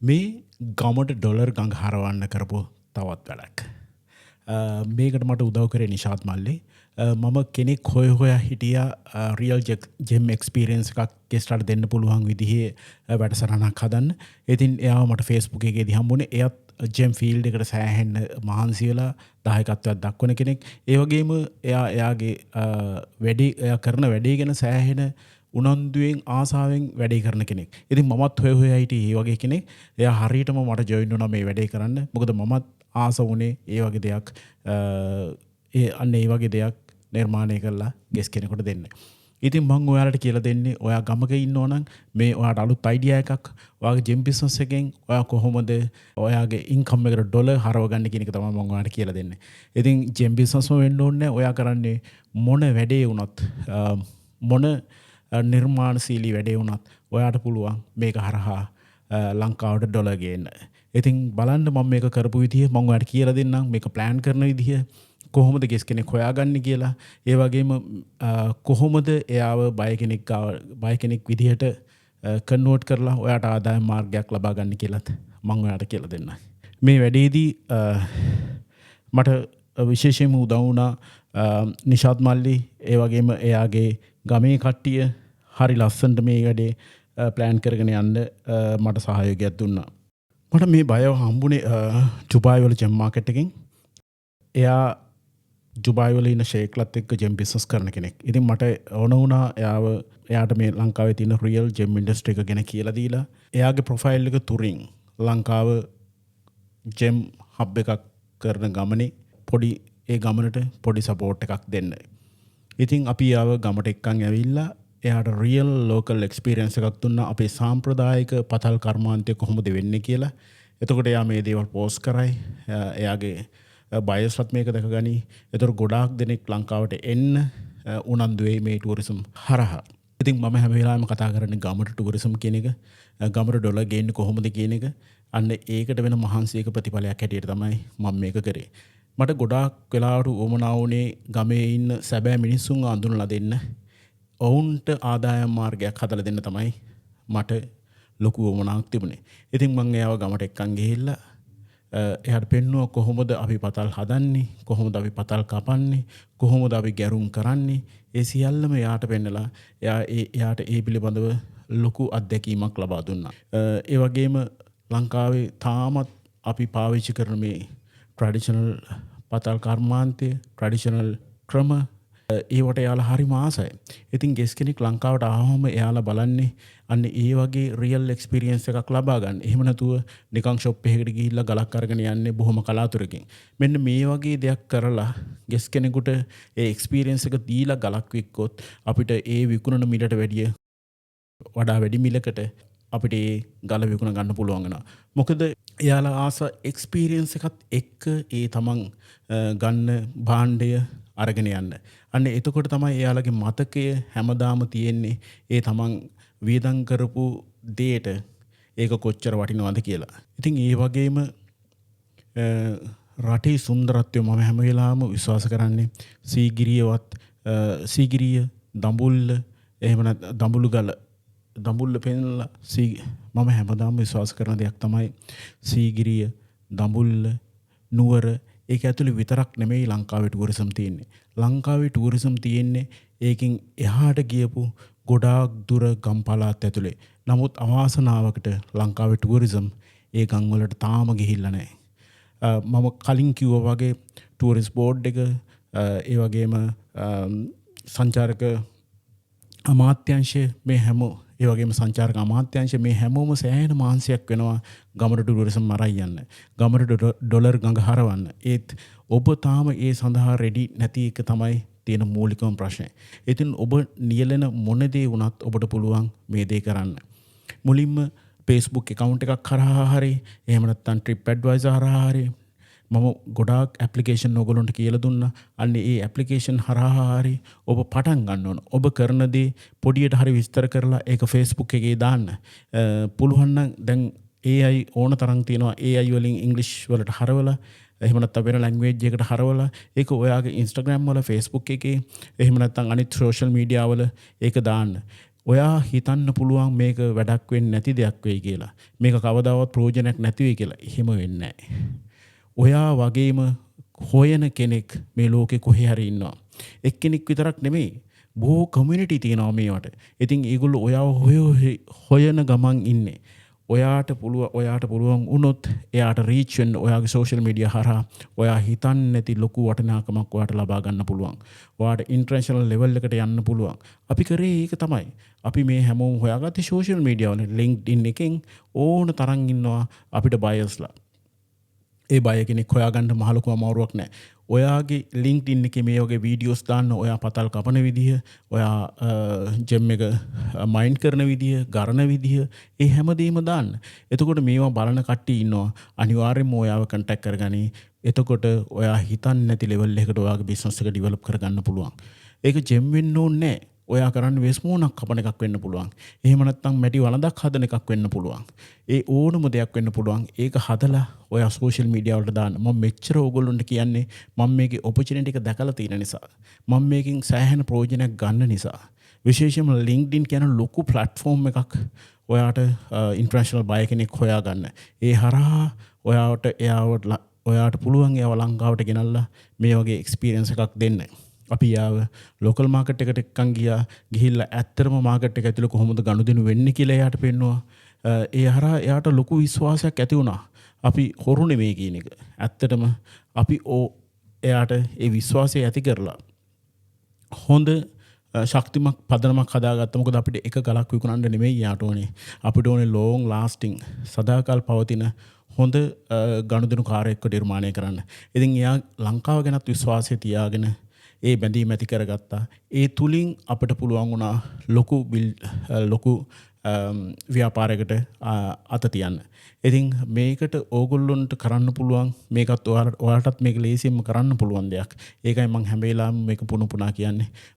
මේ ගමට ඩොලර් ගඟ හරවන්න කරපු තවත් වැඩක්. මේකට මට උදව් කරේ නිශාත් මල්ලි. මම කෙනෙක් හොය හිටිය රියල් ජෙම් එක්ස්පිරියන්ස් එකක් ගෙස්ටට දෙන්න පුළුවන් විදිහේ වැඩසරණක් හදන්න. ඉතින් එයා මට ෆේස්බුක් එකේ දිහම්බුණේ එයත් ජෙම් ෆීල්ඩ් එකට සෑහෙන්න මහන්සියලා දායකත්වයක් දක්වන කෙනෙක්. ඒ වගේම එයාගේ වැඩි කරන වැඩේ ගැන සෑහෙන උනන්දුවෙන් ආසාාවෙන් වැඩේ කරන කෙනෙක්. ඉතින් මමත් හොය හිටියේ ඒ වගේ කෙනෙක්. එයා හරියටම මට ජොයින් වුණා මේ වැඩේ කරන්න. මොකද මමත් ආස වුණේ ඒ වගේ දෙයක් ඒ වගේ දෙයක් නිර්මාණය කරලා ගෙස් කෙනෙකුට දෙන්න. ඉතින් මම ඔයාලට කියලා දෙන්නේ ඔයා ගමක ඉන්නෝ නම් මේ ඔයාට අලුත් අයිඩියා එකක් ඔයාගේ ජෙම් බිස්නස් එකෙන් ඔයා කොහොමද ඔයාගේ ඉන්කම් එකට ඩොලර් හරවගන්න කියන එක තමයි මම ඔයාලට කියලා දෙන්නේ. ඉතින් ජෙම් බිස්නස්ම වෙන්න ඕනේ ඔයා කරන්නේ මොන වැඩේ වුණත් මොන නිර්මාණශීලී වැඩේ වුණත් ඔයාට පුළුවන් මේක හරහා ලංකාවට ඩොලර් ගේන්න. ඉතින් බලන්න මම මේක කරපු විදිහ මම ඔයාලට කියලා දෙන්නම් මේක ප්ලෑන් කරන විදිහ කොහොමද ගෙස් කෙනෙක් හොයාගන්නේ කියලා. ඒ වගේම කොහොමද එයාව බය කෙනෙක් විදිහට කන්වර්ට් කරලා ඔයාට ආදායම් මාර්ගයක් ලබා ගන්න කියලාත් මම ඔයාලට කියලා දෙන්නම්. මේ වැඩේදී මට විශේෂයෙන්ම උදව් වුණා නිශාත් මල්ලි ඒ වගේම එයාගේ ගමේ කට්ටිය හරි ලස්සනට මේ වැඩේ ප්ලෑන් කරගෙන යන්න මට සහයෝගයක් දුන්නා. මට මේ බයව හම්බුනේ ජුබායි වල ජෙම් මාකට් එකෙන්. එයා ජුබායි වල ඉන්න ෂේක්ලත් එක්ක ජෙම් බිස්නස් කරන කෙනෙක්. ඉතින් මට ඕන වුණා එයාට මේ ලංකාවේ තියෙන රියල් ජෙම් ඉන්ඩස්ට්‍රි එක ගැන කියලා දීලා එයාගේ ප්‍රොෆයිල් එක තුරින් ලංකාව ජෙම් හබ් එකක් කරන ගමනේ ඒ ගමනට පොඩි සපෝට් එකක් දෙන්න. ඉතින් අපි යාව ගමට එක්කන් ඇවිල්ලා එයාට රියල් ලෝකල් එක්ස්පීරියන්ස් එකක් දුන්නා අපේ සාම්ප්‍රදායික පතල් කර්මාන්තය කොහොමද වෙන්නේ කියලා. එතකොට එයා මේ දේවල් පෝස්ට් කරයි. එයාගේ බයස්වත් මේක දැක ගනි. එතකොට ගොඩාක් දෙනෙක් ලංකාවට එන්න උනන්දු වෙයි මේ ටුවරිසම් හරහා. ඉතින් මම හැම වෙලාවෙම කතා කරන්නේ ගමට ටුවරිසම් කියන එක. ගමට ඩොලර් ගේන්නේ කොහොමද කියන එක. අන්න ඒකට වෙන මහන්සියක ප්‍රතිඵලයක් හැටියට තමයි මම මේක කරේ. මට ගොඩාක් වෙලාවට උවමනා වුණේ ගමේ ඉන්න සැබෑ මිනිස්සුන් අඳුනලා දෙන්න. ඔවුන්ට ආදායම් මාර්ගයක් හදලා දෙන්න තමයි මට ලොකු උවමනාවක් තිබුණේ. ඉතින් මම එයාව ගමට එක්කන් ගිහිල්ලා එයාට පෙන්නුවා කොහොමද අපි පතල් හදන්නේ, කොහොමද අපි පතල් කපන්නේ, කොහොමද අපි ගැරුම් කරන්නේ. ඒ සියල්ලම එයාට පෙන්නලා එයාට ඒ පිළිබඳව ලොකු අත්දැකීමක් ලබා දුන්නා. ඒ වගේම ලංකාවේ තාමත් අපි පාවිච්චි කරන මේ ට්‍රැඩිෂනල් පතල් කර්මාන්තය, ට්‍රැඩිෂනල් ක්‍රම ඒවට එයාලා හරිම ආසයි. ඉතින් ගෙස් කෙනෙක් ලංකාවට ආවම එයාලා බලන්නේ අන්න ඒ වගේ රියල් එක්ස්පීරියන්ස් එකක් ලබා ගන්න. එහෙම නැතුව නිකන් ෂොප් එකකට ගිහිල්ලා ගලක් අරගෙන යන්නේ බොහොම කලාතුරකින්. මෙන්න මේ වගේ දෙයක් කරලා ගෙස් කෙනෙකුට ඒ එක්ස්පීරියන්ස් එක දීලා ගලක් වික්කොත් අපිට ඒ විකුණන මිලට වඩා වැඩි මිලකට අපිට ඒ ගල විකුණ ගන්න පුළුවන් වෙනවා. මොකද එයාලා ආස එක්ස්පීරියන්ස් එකත් එක්ක ඒ තමන් ගන්න භාණ්ඩය අරගෙන යන්න. අන්න එතකොට තමයි එයාලගේ මතකය හැමදාම තියෙන්නේ ඒ තමන් වියදම් කරපු දෙයට ඒක කොච්චර වටිනවද කියලා. ඉතින් ඒ වගේම රටේ සුන්දරත්වය මම හැම වෙලාවෙම විශ්වාස කරන්නේ සීගිරිය දඹුල්ල එහෙම නැත්නම් දඹුල්ල පෙන්නලා මම හැමදාම විශ්වාස කරන දෙයක් තමයි සීගිරිය දඹුල්ල නුවර ඒක ඇතුළේ විතරක් නෙමෙයි ලංකාවේ ටුවරිසම් තියෙන්නේ. ලංකාවේ ටුවරිසම් තියෙන්නේ ඒකෙන් එහාට ගියපු ගොඩාක් දුර ගම් පළාත් ඇතුළේ. නමුත් අවාසනාවකට ලංකාවේ ටුවරිසම් ඒ ගම් වලට තාම ගිහිල්ලා නැහැ. මම කලින් කිව්වා වගේ ටුවරිස්ට් බෝඩ් එක ඒ වගේම සංචාරක අමාත්‍යාංශය ඒ වගේම සංචාරක අමාත්‍යාංශය මේ හැමෝම සෑහෙන මාංශයක් වෙනවා ගමට ටුවරිසම් අරයි යන්න. ගමට ඩොලර් ගඟ හරවන්න. ඒත් ඔබ තාම ඒ සඳහා රෙඩි නැති එක තමයි තියෙන මූලිකම ප්‍රශ්නය. ඉතින් ඔබ නියැලෙන මොන දේ වුණත් ඔබට පුළුවන් මේ දේ කරන්න. මුලින්ම Facebook account එකක් හරහා හරි එහෙම නැත්නම් TripAdvisor හරහා හරි මම ගොඩාක් ඇප්ලිකේෂන් ඔයගොල්ලන්ට කියලා දුන්නා. අන්න ඒ ඇප්ලිකේෂන් හරහා හරි ඔබ පටන් ගන්න ඕන. ඔබ කරන දේ පොඩියට හරි විස්තර කරලා ඒක Facebook එකේ දාන්න. පුළුවන් නම් දැන් AI ඕන තරම් තියෙනවා. AI වලින් ඉංග්‍රීසි වලට හරවලා එහෙම නැත්නම් වෙන ලැන්ග්වේජ් එකකට හරවලා ඒක ඔයාගේ Instagram වල Facebook එකේ එහෙම නැත්නම් අනිත් සෝෂල් මීඩියා වල ඒක දාන්න. ඔයා හිතන්න පුළුවන් මේක වැඩක් වෙන්නේ නැති දෙයක් වෙයි කියලා. මේක කවදාවත් ප්‍රයෝජනයක් නැති වෙයි කියලා. එහෙම වෙන්නේ නැහැ. ඔයා වගේම හොයන කෙනෙක් මේ ලෝකේ කොහේ හරි ඉන්නවා. එක්කෙනෙක් විතරක් නෙමෙයි. බොහෝ කමියුනිටි තියෙනවා මේවට. ඉතින් ඒගොල්ලෝ ඔයාව හොයන ගමන් ඉන්නේ. ඔයාට පුළුවන් වුණොත් එයාට රීච් වෙන්න ඔයාගේ සෝෂල් මීඩියා හරහා ඔයා හිතන්නේ නැති ලොකු වටිනාකමක් ඔයාට ලබා ගන්න පුළුවන්. ඔයාට ඉන්ටර්නැෂනල් ලෙවල් එකට යන්න පුළුවන්. අපි කරේ ඒක තමයි. අපි මේ හැමෝම හොයාගත්තේ සෝෂල් මීඩියා වල LinkedIn එකෙන් ඕන තරම් ඉන්නවා අපිට බයස්ලා. ඒ බය කෙනෙක් හොයාගන්න මහ ලොකු අමාරුවක් නැහැ. ඔයාගේ LinkedIn එකේ මේ වගේ වීඩියෝස් දාන්න, ඔයා පතල් කපන විදිහ, ඔයා ජෙම් එක මයින්ඩ් කරන විදිහ, ගරන විදිහ, ඒ හැමදේම දාන්න. එතකොට මේවා බලන කට්ටිය ඉන්නවා. අනිවාර්යයෙන්ම ඔයාව කන්ටැක්ට් කරගනි. එතකොට ඔයා හිතන්නේ නැති ලෙවල් එකකට ඔයාගේ බිස්නස් එක ඩෙවලොප් කරගන්න පුළුවන්. ඒක ජෙම් වෙන්න ඕනේ නැහැ. ඔයා කරන්න වෙස්මෝනක් කපන එකක් වෙන්න පුළුවන්. එහෙම නැත්නම් මැටි වළඳක් හදන එකක් වෙන්න පුළුවන්. ඒ ඕනම දෙයක් වෙන්න පුළුවන්. ඒක හදලා ඔයා සෝෂල් මීඩියා වලට දාන්න. මම මෙච්චර ඕගොල්ලන්ට කියන්නේ මම මේකේ ඔපචුනිටි එක දැකලා තියෙන නිසා. මම මේකෙන් සෑහෙන ප්‍රයෝජනයක් ගන්න නිසා. විශේෂයෙන්ම LinkedIn කියන ලොකු ප්ලැට්ෆෝම් එකක් ඔයාට ඉන්ටර්නැෂනල් බය කෙනෙක් හොයාගන්න. ඒ හරහා ඔයාට පුළුවන් ඒව ලංකාවට ගෙනල්ලා මේ වගේ එක්ස්පීරියන්ස් එකක් දෙන්න. අපි යාව ලෝකල් මාකට් එකට එක්කන් ගිහිල්ලා ඇත්තටම මාකට් එක ඇතුළේ කොහොමද ගනුදෙනු වෙන්නේ කියලා එයාට පෙන්නවා. ඒ හරහා එයාට ලොකු විශ්වාසයක් ඇති වුණා. අපි හොරු නෙමෙයි කියන එක. ඇත්තටම අපි එයාට ඒ විශ්වාසය ඇති කරලා හොඳ ශක්තිමත් පදනමක් හදාගත්තා. මොකද අපිට එක ගලක් විකුණන්න නෙමෙයි යාට ඕනේ. අපිට ඕනේ long lasting සදාකල් පවතින හොඳ ගනුදෙනු කාර්යයක් නිර්මාණය කරන්න. ඉතින් එයා ලංකාව ගැනත් විශ්වාසය තියාගෙන ඒ බැඳීම ඇති කරගත්තා. ඒ තුලින් අපිට පුළුවන් වුණා ලොකු ව්‍යාපාරයකට අත තියන්න. ඉතින් මේකට ඕගොල්ලොන්ට කරන්න පුළුවන් මේකත් ඔයාලටත් මේක ලේසියෙන්ම කරන්න පුළුවන් දෙයක්. ඒකයි මම හැම වෙලාවෙම මේක පුන පුනා කියන්නේ.